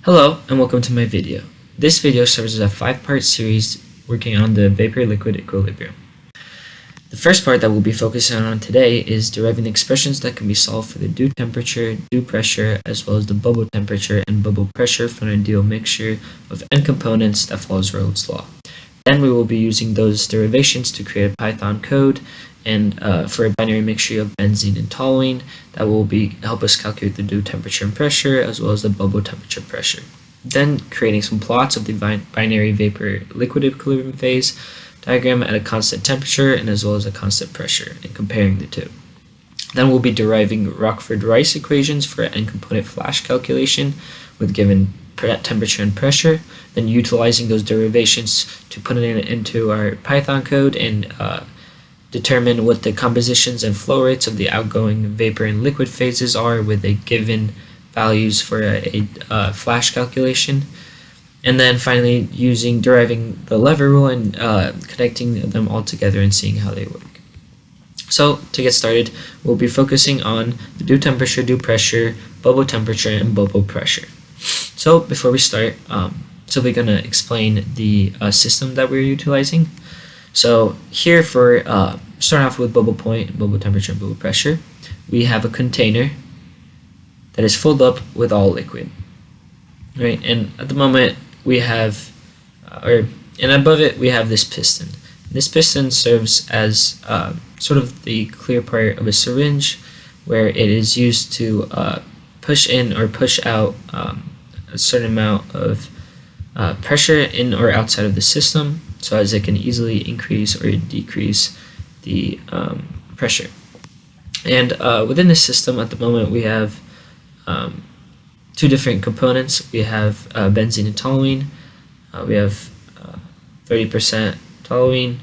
Hello and welcome to my video. This video serves as a 5-part series working on the vapor-liquid equilibrium. The first part that we'll be focusing on today is deriving the expressions that can be solved for the due temperature, due pressure, as well as the bubble temperature and bubble pressure for an ideal mixture of n components that follows Raoult's law. Then we will be using those derivations to create a Python code and for a binary mixture of benzene and toluene that will help us calculate the due temperature and pressure as well as the bubble temperature pressure. Then creating some plots of the binary vapor liquid equilibrium phase diagram at a constant temperature and as well as a constant pressure and comparing the two. Then we'll be deriving Rockford-Rice equations for an n-component flash calculation with given temperature and pressure, then utilizing those derivations to put it into our Python code and determine what the compositions and flow rates of the outgoing vapor and liquid phases are with a given values for a flash calculation. And then finally deriving the lever rule and connecting them all together and seeing how they work. So to get started, we'll be focusing on the due temperature, due pressure, bubble temperature, and bubble pressure. So before we start, we're going to explain the system that we're utilizing. So here for starting off with bubble point, bubble temperature, and bubble pressure, we have a container that is filled up with all liquid, right? And at the moment we have, and above it we have this piston. This piston serves as sort of the clear part of a syringe, where it is used to push in or push out a certain amount of pressure in or outside of the system, so as it can easily increase or decrease the pressure. And within the system at the moment we have two different components. We have benzene and toluene. We have 30% toluene,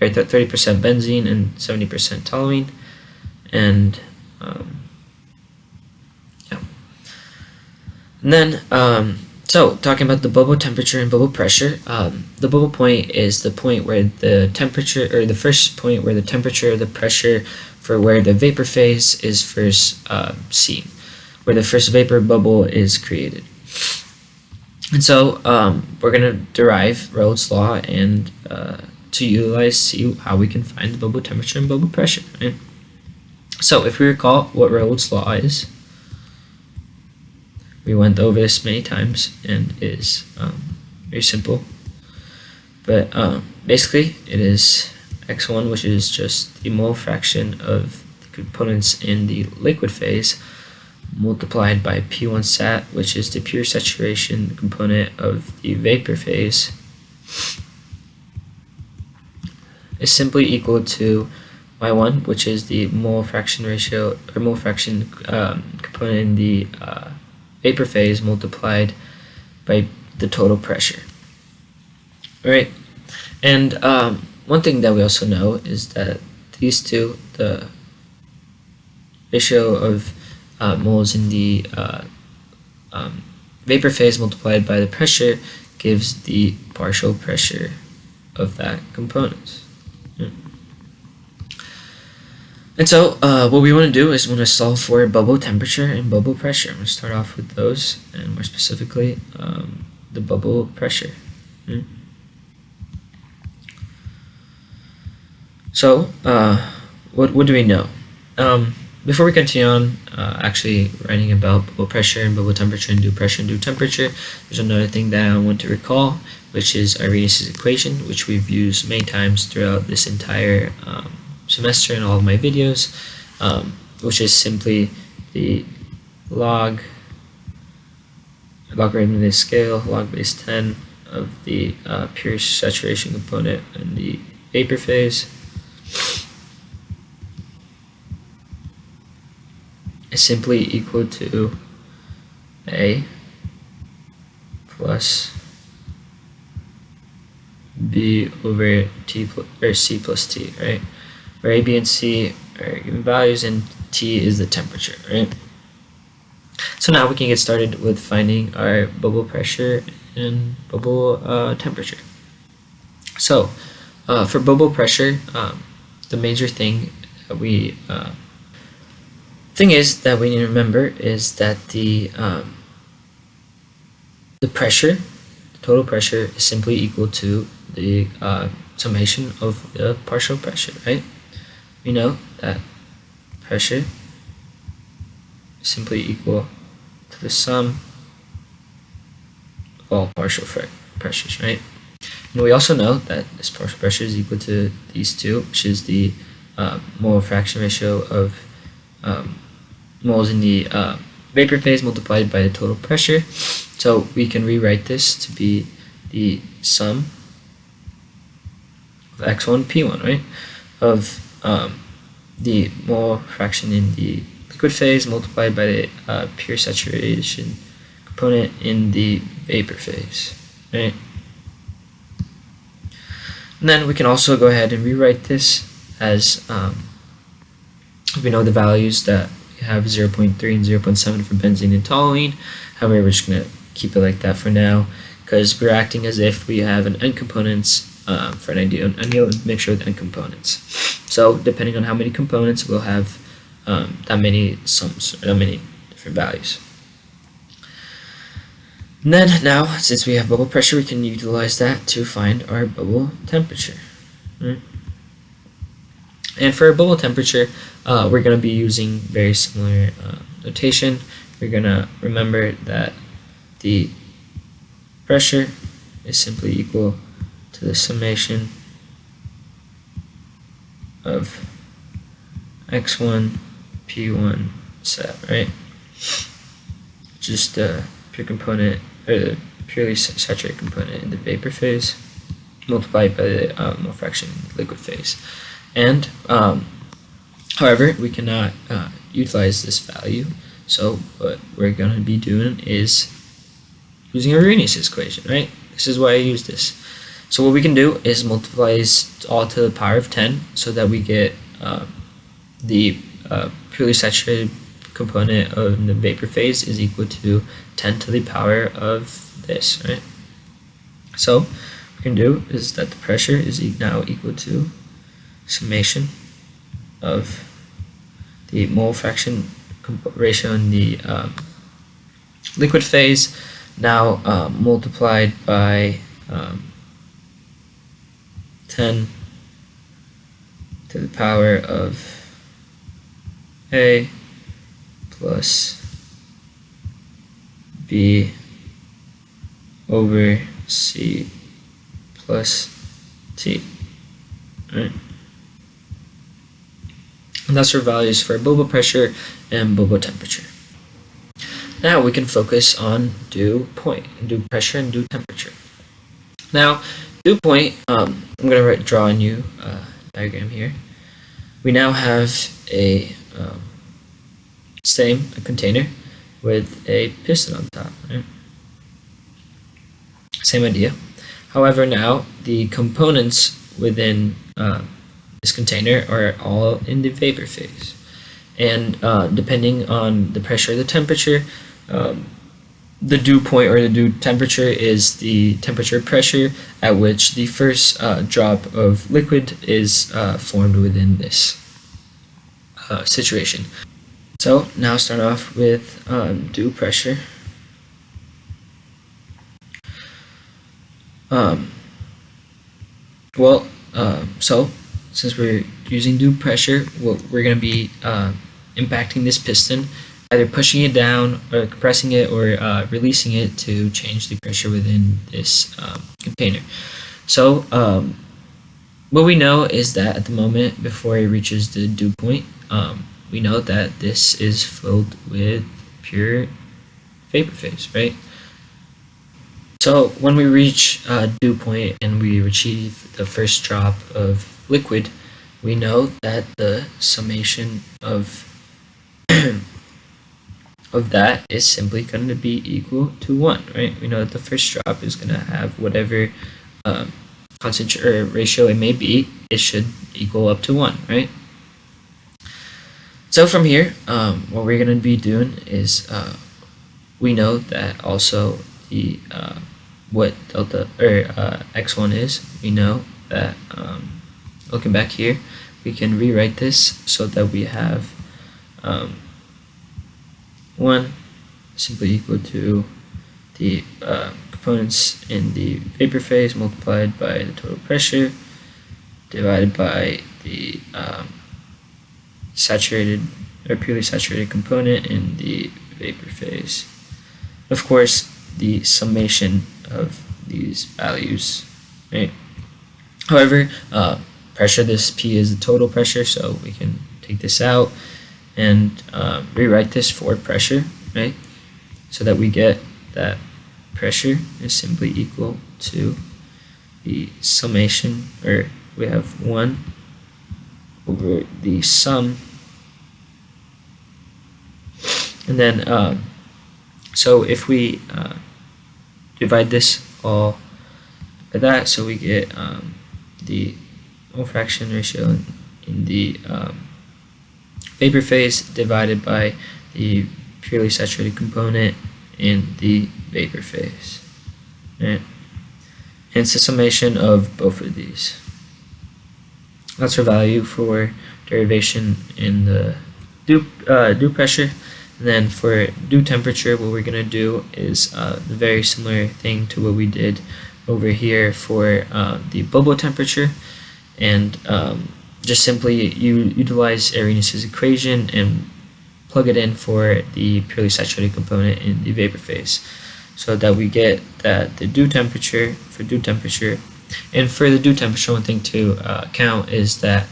or 30% benzene and 70% toluene, and And then, so talking about the bubble temperature and bubble pressure, the bubble point is the point where the temperature, or the first point where the temperature or the pressure for where the vapor phase is first seen, where the first vapor bubble is created. And so we're going to derive Raoult's law and to see how we can find the bubble temperature and bubble pressure. Right? So if we recall what Raoult's law is, we went over this many times and it is very simple. But basically it is x1, which is just the mole fraction of the components in the liquid phase, multiplied by P1 sat, which is the pure saturation component of the vapor phase, is simply equal to y1, which is the mole fraction ratio, or mole fraction component in the vapor phase, multiplied by the total pressure. Alright, and one thing that we also know is that these two, the ratio of moles in the vapor phase multiplied by the pressure, gives the partial pressure of that component. And so what we want to do is we want to solve for bubble temperature and bubble pressure. I'm going to start off with those, and more specifically the bubble pressure. So what do we know? Before we continue on actually writing about bubble pressure and bubble temperature and due pressure and due temperature, there's another thing that I want to recall, which is Arrhenius' equation, which we've used many times throughout this entire semester in all of my videos, which is simply the logarithm of the scale, log base 10 of the pure saturation component in the vapor phase, is simply equal to A plus B over T or C plus T, right? Where A, B, and C are given values and T is the temperature, right? So now we can get started with finding our bubble pressure and bubble temperature. So for bubble pressure, the major thing that we need to remember is that the the pressure, the total pressure, is simply equal to the summation of the partial pressure, right? We know that pressure is simply equal to the sum of all partial pressures, right? And we also know that this partial pressure is equal to these two, which is the mole fraction ratio of moles in the vapor phase multiplied by the total pressure. So we can rewrite this to be the sum of x1 p1, right? Of the mole fraction in the liquid phase multiplied by the pure saturation component in the vapor phase, right? And then we can also go ahead and rewrite this as we know the values that we have 0.3 and 0.7 for benzene and toluene. However, we're just going to keep it like that for now because we're acting as if we have an n components for an ideal mixture with n components. So depending on how many components, we'll have that many sums, that many different values. And then now, since we have bubble pressure, we can utilize that to find our bubble temperature. Right? And for our bubble temperature, we're going to be using very similar notation. We're going to remember that the pressure is simply equal to the summation of x1 p1 set, right? Just the pure component, or the purely saturated component in the vapor phase multiplied by the mole fraction in the liquid phase. And however, we cannot utilize this value, so what we're going to be doing is using Arrhenius' equation, right? This is why I use this. So what we can do is multiply this all to the power of 10 so that we get the purely saturated component of the vapor phase is equal to 10 to the power of this, right? So what we can do is that the pressure is now equal to summation of the mole fraction ratio in the liquid phase now multiplied by 10 to the power of A plus B over C plus T, right? And that's our values for bubble pressure and bubble temperature. Now we can focus on dew point, dew pressure and dew temperature. Now, dew point, I'm going to draw a new diagram here. We now have a container with a piston on top, right? Same idea. However, now the components within this container are all in the vapor phase, and depending on the pressure or the temperature, the dew point or the dew temperature is the temperature pressure at which the first drop of liquid is formed within this situation. So now start off with dew pressure. So since we're using dew pressure, we're going to be impacting this piston, either pushing it down or compressing it or releasing it to change the pressure within this container. So what we know is that at the moment before it reaches the dew point, we know that this is filled with pure vapor phase, right? So when we reach dew point and we achieve the first drop of liquid, we know that the summation of that is simply going to be equal to 1, right? We know that the first drop is going to have whatever concentration ratio it may be, it should equal up to 1, right? So from here, what we're going to be doing is we know that also the what delta or x1 is. We know that looking back here, we can rewrite this so that we have 1 simply equal to the components in the vapor phase multiplied by the total pressure divided by the saturated or purely saturated component in the vapor phase. Of course, the summation of these values, right? However, pressure, this P is the total pressure, so we can take this out and rewrite this for pressure, right? So that we get that pressure is simply equal to the summation, or we have 1 over the sum, and then so if we divide this all by that, so we get the mole fraction ratio in the vapor phase divided by the purely saturated component in the vapor phase, right? And it's a summation of both of these. That's our value for derivation in the due pressure. And then for due temperature, what we're going to do is the very similar thing to what we did over here for the bubble temperature, and just simply utilize Arrhenius' equation and plug it in for the purely saturated component in the vapor phase, so that we get that the due temperature for due temperature. And for the due temperature, one thing to count is that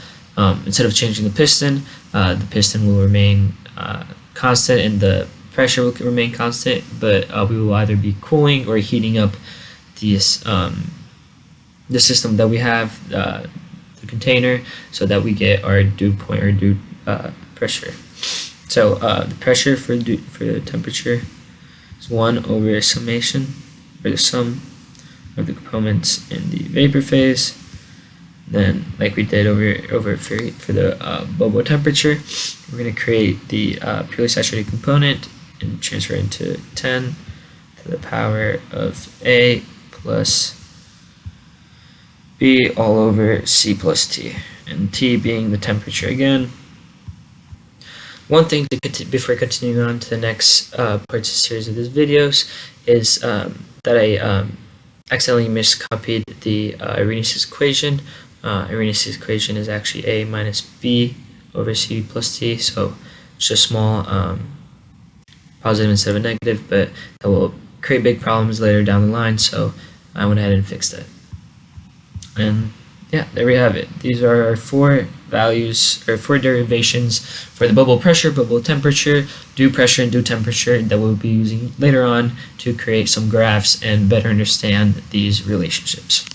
instead of changing the piston will remain constant and the pressure will remain constant, but we will either be cooling or heating up these the system that we have, the container, so that we get our dew point or dew pressure. So the pressure for the temperature is 1 over summation, or the sum of the components in the vapor phase. Then, like we did over for the bubble temperature, we're going to create the purely saturated component and transfer it into 10 to the power of A plus B all over C plus T, and T being the temperature again. One thing before continuing on to the next parts of the series of these videos is that I accidentally miscopied the Arrhenius equation. Arrhenius equation is actually A minus B over C plus T, so it's just small positive instead of a negative, but that will create big problems later down the line, so I went ahead and fixed it. And yeah, there we have it. These are our 4 values, or 4 derivations for the bubble pressure, bubble temperature, due pressure, and due temperature that we'll be using later on to create some graphs and better understand these relationships.